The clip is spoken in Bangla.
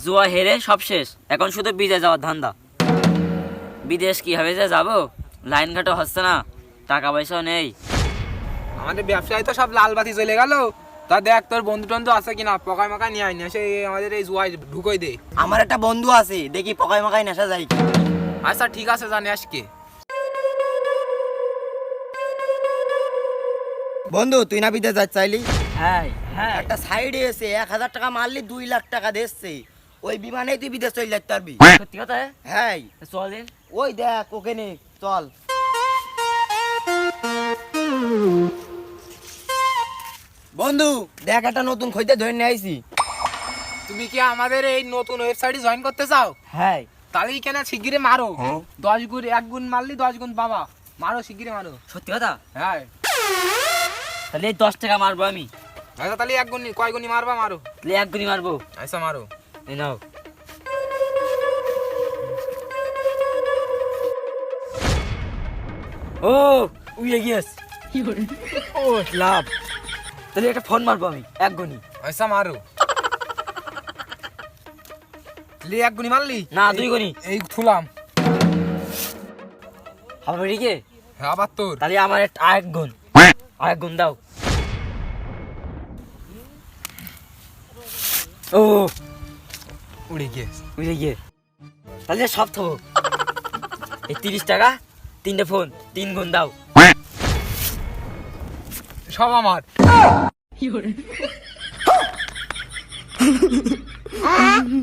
জুয়া হেরে সব শেষ, এখন শুধু বিদেশ যাওয়ার ধান্দা। বিদেশ কিভাবে যে যাবো, লাইন ঘাটও হচ্ছে না, টাকা পয়সাও নেই। আমাদের ব্যবসায় তো সব লাল বাতি চলে গেল। তা দেখ তোর বন্ধু টন্ধু আছে কিনা, পকায় মাকায় নিয়ে আয় না, সে আমাদের এই জুয়ায় ঢুকোই দে। আমার একটা বন্ধু আছে, দেখি পকাই মাকাই নেশা যায় কি। আচ্ছা ঠিক আছে, জানি আজকে। বন্ধু তুই না বিদেশ যাচ্ছ চাইলি? হ্যাঁ হ্যাঁ, একটা সাইডে এসে 1,000 টাকা মারলি 2 লাখ টাকা দিচ্ছে, ওই বিমানেই তুই বিদেশ চলে যেতে পারবি। সত্যি কথা? হ্যাঁ চল দিন। ওই দেখ ওকে নে, চল। বন্ধু দেখ একটা নতুন খইতে ধরে নিয়ে আইছি। তুমি কি আমাদের এই নতুন ওয়েবসাইটে জয়েন করতে চাও? হ্যাঁ, তাহলে কেন শিগগিরি মারো। 10 গুণ 1 গুণ মারলি 10 গুণ পাবা। মারো শিগগিরি মারো। সত্যি কথা? হ্যাঁ তাহলে এই 10 টাকা মারবো আমি। আচ্ছা তাহলে 1 গুণ কয় গুণি মারবা, মারো। তাহলে 1 গুণি মারবো। আচ্ছা মারো। এই নাও। ও উইয়ে গিয়েস। ও লাভ। তাহলে একটা ফোন মারবো আমি 1 গুণি। আচ্ছা মারো। তাহলে 1 গুণি মারলি? না 2 গুণি। এই থুলাম। হবে রিকে? হ্যাঁ আবার তোর। তাহলে আমার আরেক গুণ, আরেক গুণ দাও। ও উড়ে গিয়েছে। উইয়ে গিয়ে। তাহলে সব থবো। এই 30 টাকা, 3টে ফোন, 3 গুণ দাও। সব আমার।